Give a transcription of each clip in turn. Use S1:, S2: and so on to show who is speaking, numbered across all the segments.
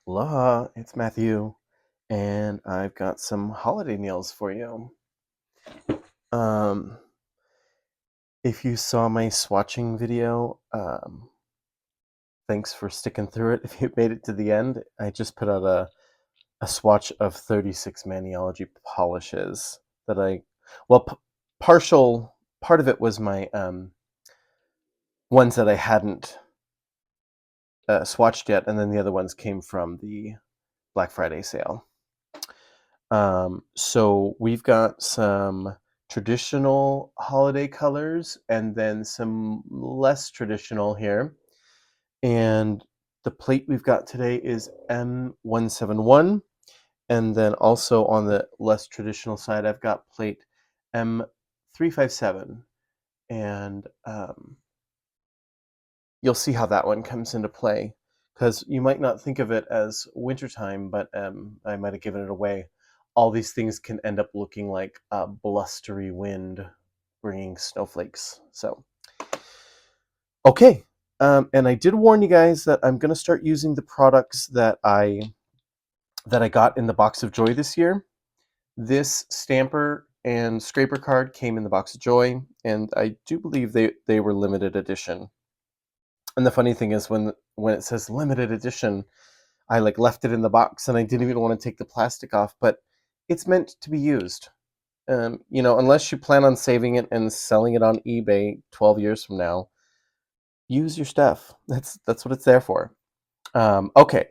S1: Aloha, it's Matthew, and I've got some holiday meals for you. Um, if you saw my swatching video, thanks for sticking through it. If you made it to the end, I just put out a swatch of 36 Maniology polishes that part of it was my ones that I hadn't swatched yet, and then the other ones came from the Black Friday sale. So we've got some traditional holiday colors and then some less traditional here. And the plate we've got today is M171. And then also on the less traditional side, I've got plate M357. And you'll see how that one comes into play because you might not think of it as wintertime, but I might have given it away. All these things can end up looking like a blustery wind bringing snowflakes. So, okay. And I did warn you guys that I'm going to start using the products that I got in the box of joy this year. This stamper and scraper card came in the box of joy, and I do believe they were limited edition. And the funny thing is when it says limited edition, I left it in the box and I didn't even want to take the plastic off, but it's meant to be used. Unless you plan on saving it and selling it on eBay 12 years from now, use your stuff. That's what it's there for. Okay,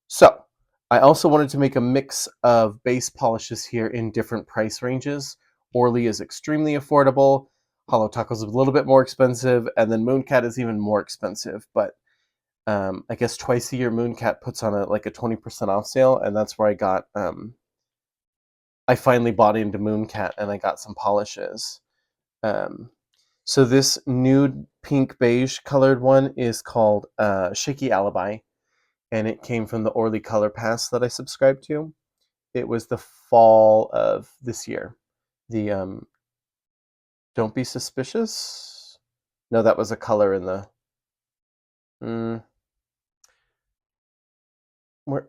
S1: so I also wanted to make a mix of base polishes here in different price ranges. Orly is extremely affordable. Holo Taco is a little bit more expensive, and then Mooncat is even more expensive. But I guess twice a year Mooncat puts on a 20% off sale, and that's where I got. I finally bought into Mooncat, and I got some polishes. So this nude pink beige colored one is called Shaky Alibi, and it came from the Orly Color Pass that I subscribed to. It was the fall of this year. The Don't Be Suspicious. No, that was a color in the. Where?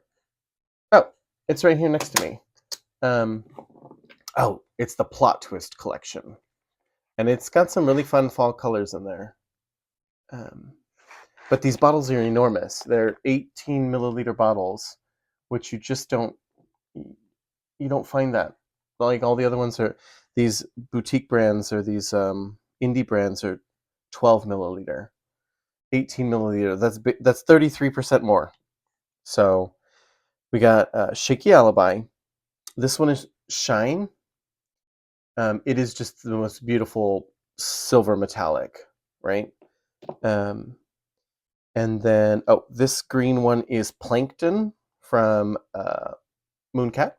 S1: Oh, it's right here next to me. It's the Plot Twist collection, and it's got some really fun fall colors in there. But these bottles are enormous. They're 18 milliliter bottles, which you just don't find that. Like all the other ones are these boutique brands or these indie brands are 12 milliliter, 18 milliliter. That's 33% more. So we got Shaky Alibi. This one is Shine. It is just the most beautiful silver metallic, right? And then, this green one is Plankton from Mooncat.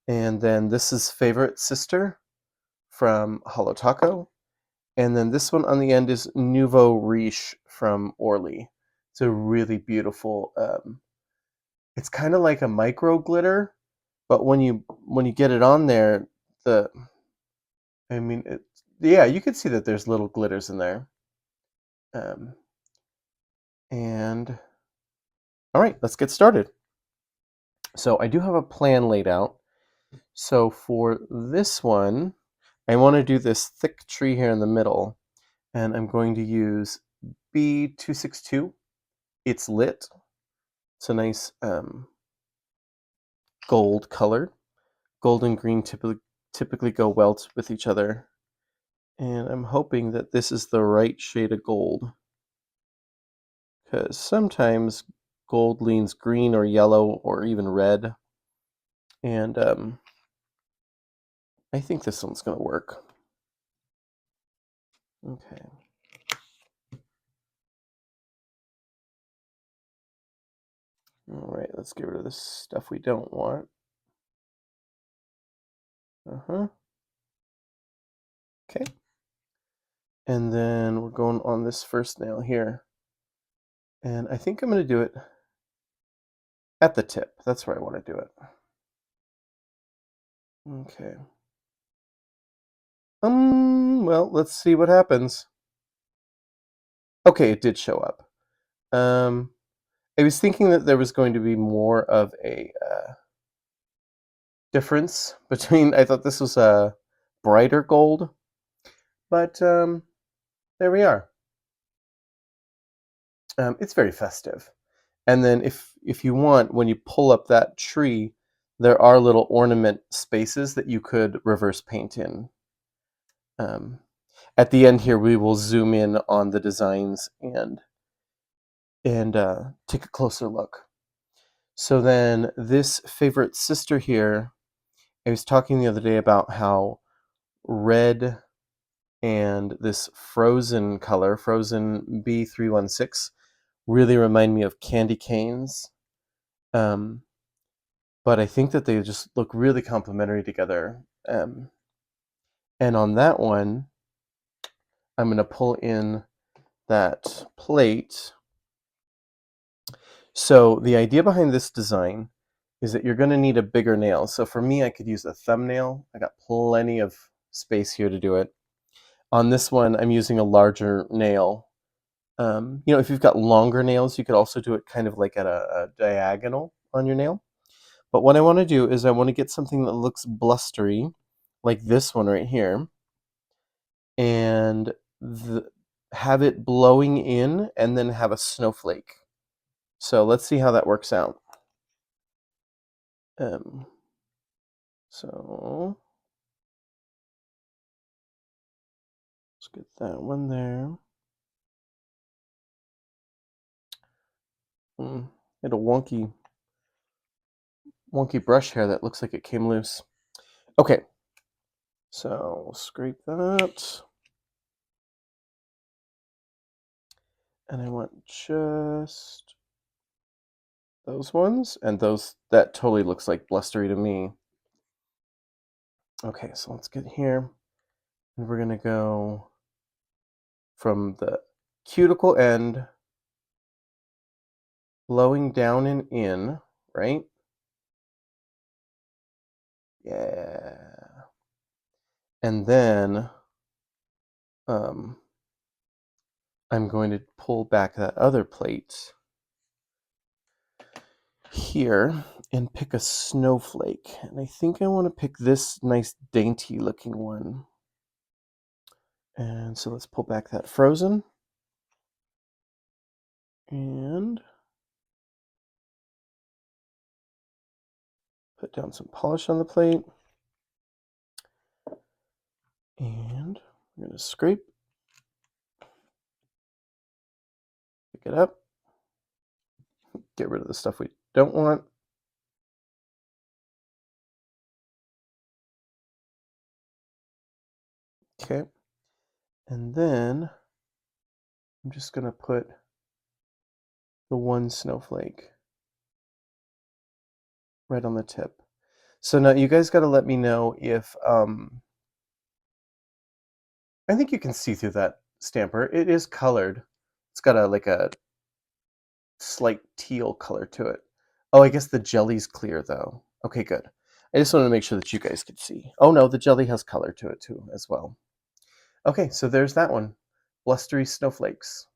S1: And then this is Favorite Sister from Holo Taco. And then this one on the end is Nouveau Riche from Orly. It's a really beautiful, it's kind of like a micro glitter, but when you get it on there, you could see that there's little glitters in there. And all right, let's get started. So I do have a plan laid out. So for this one, I want to do this thick tree here in the middle, and I'm going to use B262. It's lit. It's a nice gold color. Gold and green typically go well with each other. And I'm hoping that this is the right shade of gold, because sometimes gold leans green or yellow or even red. And I think this one's going to work. Okay. All right, let's get rid of this stuff we don't want. Okay. And then we're going on this first nail here. And I think I'm going to do it at the tip. That's where I want to do it. Okay. Well, let's see what happens. Okay, it did show up. I was thinking that there was going to be more of a difference between. I thought this was a brighter gold, but there we are. It's very festive. And then if you want, when you pull up that tree, there are little ornament spaces that you could reverse paint in. Um, at the end here, we will zoom in on the designs and take a closer look. So then this favorite sister here, I was talking the other day about how red and this frozen color, frozen B316, really remind me of candy canes. Um, but I think that they just look really complementary together. And on that one, I'm going to pull in that plate. So the idea behind this design is that you're going to need a bigger nail. So for me, I could use a thumbnail. I got plenty of space here to do it. On this one, I'm using a larger nail. If you've got longer nails, you could also do it kind of like at a diagonal on your nail. But what I want to do is I want to get something that looks blustery, like this one right here, and have it blowing in and then have a snowflake. So let's see how that works out. So let's get that one there. Had a wonky brush hair that looks like it came loose. Okay, so we'll scrape that. And I want just those ones, and that totally looks like blustery to me. Okay, so let's get here, and we're gonna go from the cuticle end, blowing down and in, right? Yeah. And then I'm going to pull back that other plate here and pick a snowflake. And I think I want to pick this nice dainty looking one. And so let's pull back that frozen. And put down some polish on the plate. And I'm going to scrape. Pick it up. Get rid of the stuff we don't want. Okay. And then I'm just going to put the one snowflake right on the tip. So now you guys got to let me know if I think you can see through that stamper. It is colored. It's got a slight teal color to it. Oh, I guess the jelly's clear though. Okay, good. I just wanted to make sure that you guys could see. Oh no, the jelly has color to it too as well. Okay, so there's that one. Blustery snowflakes.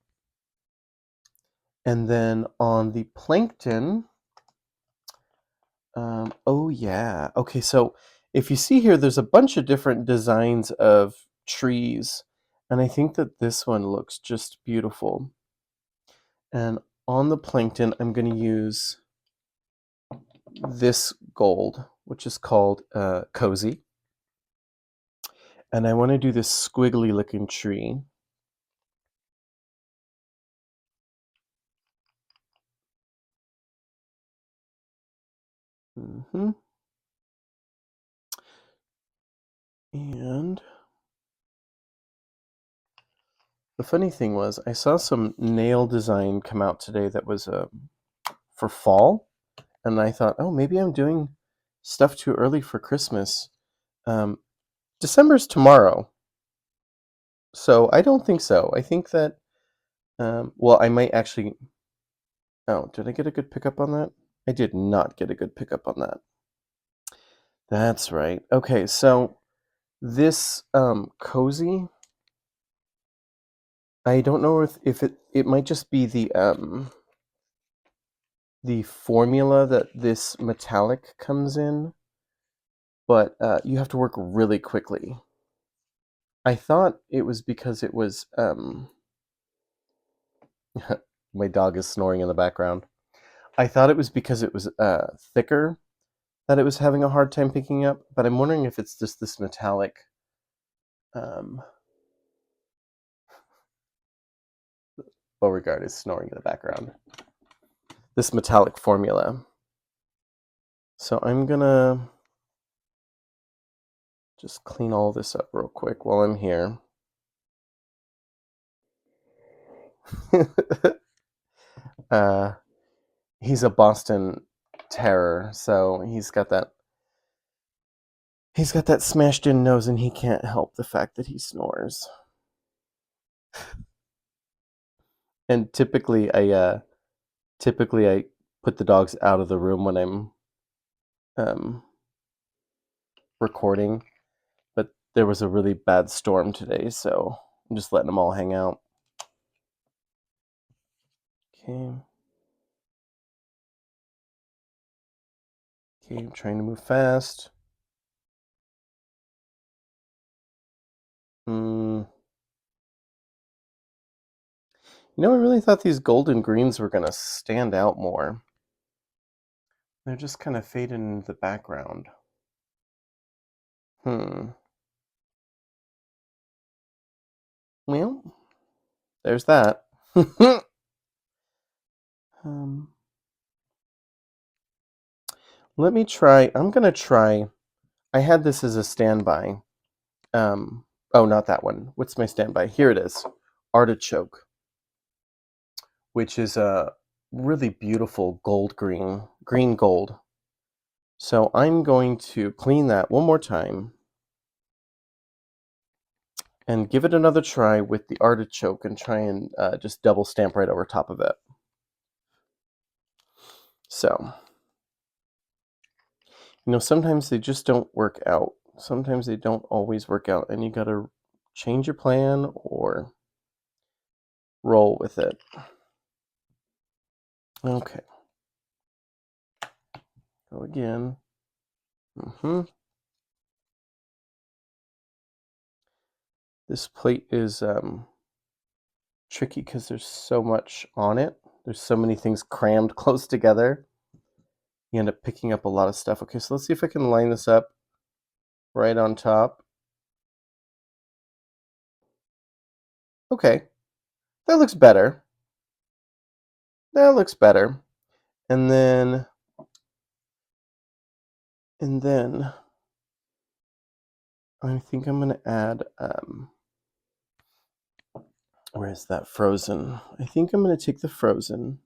S1: And then on the plankton, oh yeah. Okay, so if you see here, there's a bunch of different designs of trees, and I think that this one looks just beautiful. And on the plankton, I'm going to use this gold, which is called Cozy. And I want to do this squiggly looking tree. And the funny thing was, I saw some nail design come out today that was for fall. And I thought, oh, maybe I'm doing stuff too early for Christmas. December's tomorrow. So I don't think so. I think that, well, I might actually. Oh, did I get a good pickup on that? I did not get a good pickup on that. That's right. Okay, so this Cozy, I don't know if it might just be the the formula that this metallic comes in, but you have to work really quickly. I thought it was because it was my dog is snoring in the background. I thought it was because it was thicker that it was having a hard time picking up, but I'm wondering if it's just this metallic. Um, Beauregard is snoring in the background. This metallic formula. So I'm gonna just clean all this up real quick while I'm here. uh, he's a Boston terror, so he's got that smashed in nose, and he can't help the fact that he snores. And typically I put the dogs out of the room when I'm um, recording, but there was a really bad storm today, so I'm just letting them all hang out. Okay. Okay, I'm trying to move fast. I really thought these golden greens were going to stand out more. They're just kind of fading into the background. Well, there's that. um, Let me try. I'm going to try. I had this as a standby. Oh, not that one. What's my standby? Here it is. Artichoke, which is a really beautiful gold green gold. So I'm going to clean that one more time and give it another try with the artichoke and try and just double stamp right over top of it. So, sometimes they just don't work out. Sometimes they don't always work out, and you gotta change your plan or roll with it. Okay. Go again. This plate is tricky because there's so much on it. There's so many things crammed close together. You end up picking up a lot of stuff. Okay, so let's see if I can line this up right on top. Okay, that looks better. That looks better. And then I think I'm gonna add where is that frozen? I think I'm gonna take the frozen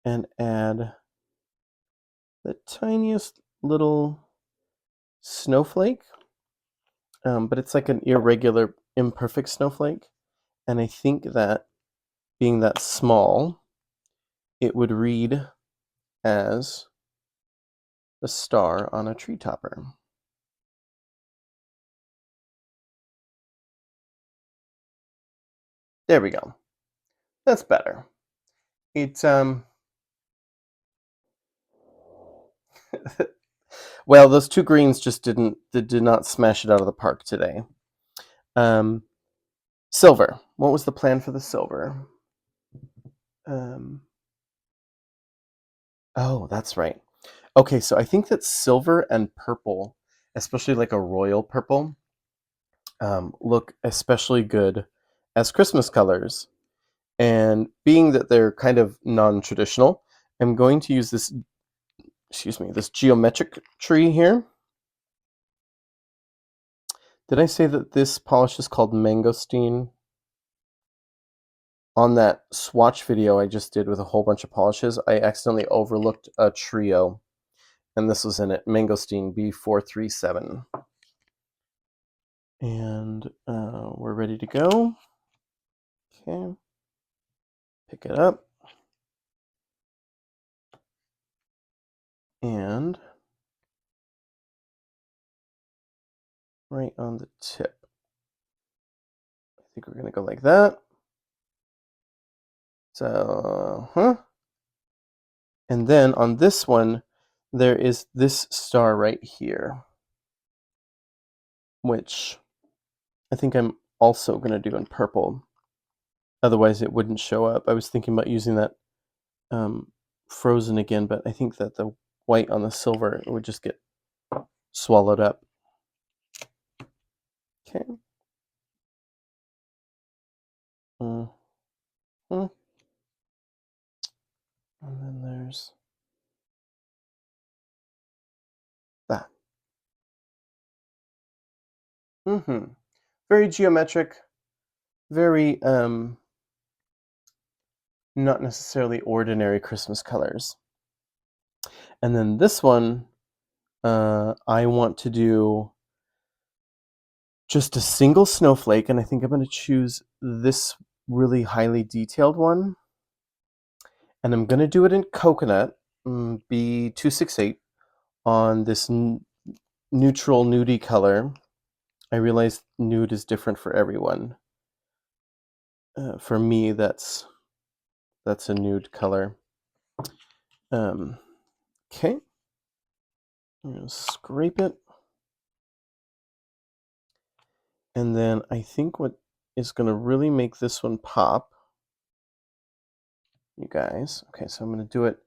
S1: and add the tiniest little snowflake, but it's like an irregular, imperfect snowflake. And I think that being that small, it would read as a star on a tree topper. There we go. That's better. It's well, those two greens just did not smash it out of the park today. Silver. What was the plan for the silver? Oh, that's right. Okay, so I think that silver and purple, especially like a royal purple, look especially good as Christmas colors. And being that they're kind of non-traditional, I'm going to use this, this geometric tree here. Did I say that this polish is called mangosteen? On that swatch video I just did with a whole bunch of polishes, I accidentally overlooked a trio, and this was in it, mangosteen B437. And we're ready to go. Okay, pick it up. And right on the tip. I think we're going to go like that. So, And then on this one, there is this star right here, which I think I'm also going to do in purple. Otherwise, it wouldn't show up. I was thinking about using that frozen again, but I think that the white on the silver would just get swallowed up. Okay. Mm-hmm. And then there's that. Mm-hmm. Very geometric, very not necessarily ordinary Christmas colors. And then this one, I want to do just a single snowflake, and I think I'm going to choose this really highly detailed one. And I'm going to do it in coconut, B268, on this neutral nudie color. I realize nude is different for everyone. For me, that's a nude color. Okay. I'm going to scrape it. And then I think what is going to really make this one pop, you guys. Okay, so I'm going to do it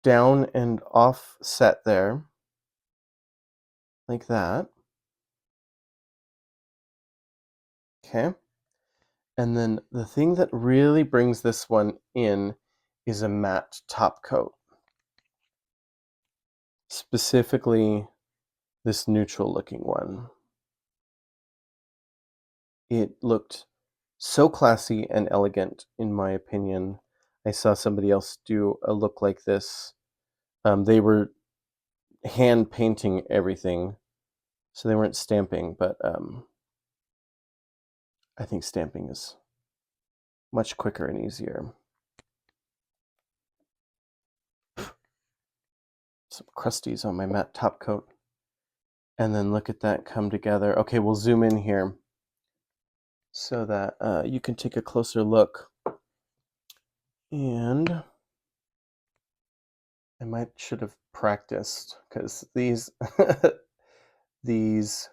S1: down and offset there, like that. Okay. And then the thing that really brings this one in is a matte top coat. Specifically, this neutral looking one. It looked so classy and elegant, in my opinion. I saw somebody else do a look like this. They were hand painting everything, so they weren't stamping, but I think stamping is much quicker and easier. Some crusties on my matte top coat. And then look at that come together. Okay, we'll zoom in here so that you can take a closer look. And I should have practiced, because these these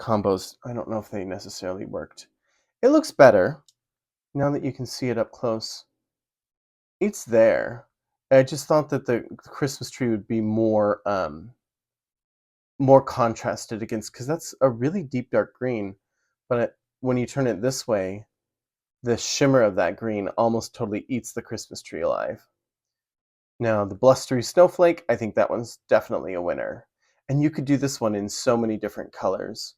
S1: combos, I don't know if they necessarily worked. It looks better now that you can see it up close. It's there. I just thought that the Christmas tree would be more more contrasted against, because that's a really deep dark green, but when you turn it this way, the shimmer of that green almost totally eats the Christmas tree alive. Now, the blustery snowflake, I think that one's definitely a winner. And you could do this one in so many different colors.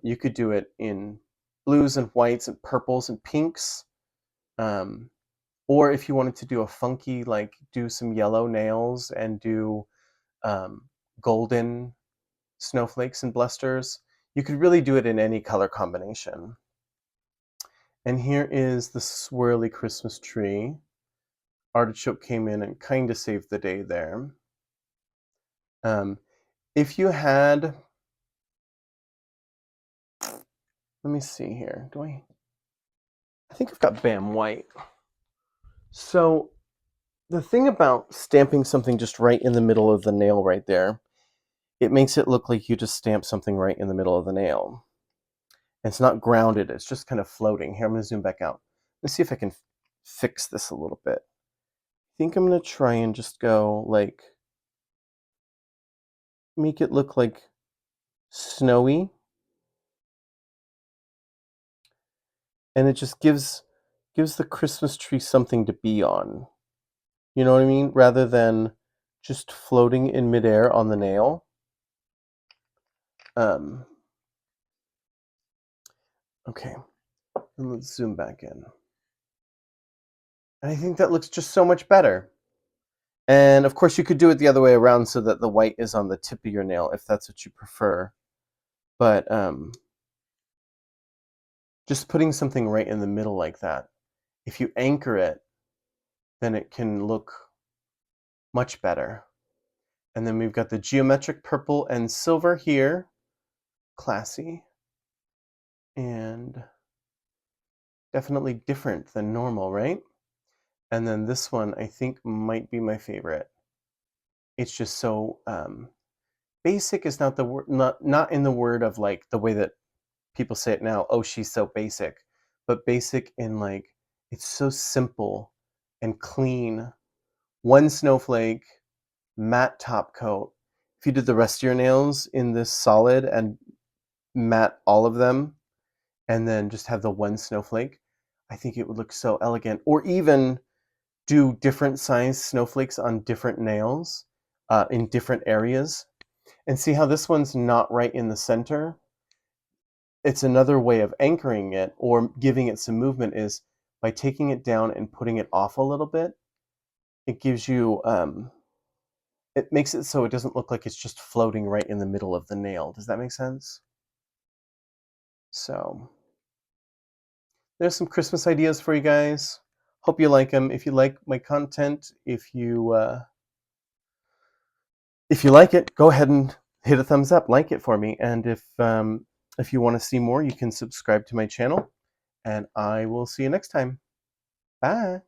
S1: You could do it in blues and whites and purples and pinks. Or if you wanted to do a funky, like do some yellow nails and do golden snowflakes and blusters, you could really do it in any color combination. And here is the swirly Christmas tree. Artichoke came in and kind of saved the day there. If you had, let me see here. I think I've got Bam White. So the thing about stamping something just right in the middle of the nail right there, it makes it look like you just stamped something right in the middle of the nail. It's not grounded, it's just kind of floating. Here, I'm going to zoom back out. Let's see if I can fix this a little bit. I think I'm going to try and just go like, make it look like snowy. And it just gives the Christmas tree something to be on. You know what I mean? Rather than just floating in midair on the nail. Okay, and let's zoom back in. And I think that looks just so much better. And of course, you could do it the other way around so that the white is on the tip of your nail if that's what you prefer. But just putting something right in the middle like that, if you anchor it, then it can look much better. And then we've got the geometric purple and silver here. Classy. And definitely different than normal, right? And then this one I think might be my favorite. It's just so basic is not the word, not in the word of like the way that people say it now, oh, she's so basic, but basic in like it's so simple and clean. One snowflake, matte top coat. If you did the rest of your nails in this solid and matte all of them, and then just have the one snowflake, I think it would look so elegant. Or even do different size snowflakes on different nails in different areas. And see how this one's not right in the center? It's another way of anchoring it or giving it some movement is by taking it down and putting it off a little bit. It gives you, it makes it so it doesn't look like it's just floating right in the middle of the nail. Does that make sense? So there's some Christmas ideas for you guys. Hope you like them. If you like my content, if you like it, go ahead and hit a thumbs up, like it for me. And if you want to see more, you can subscribe to my channel. And I will see you next time. Bye.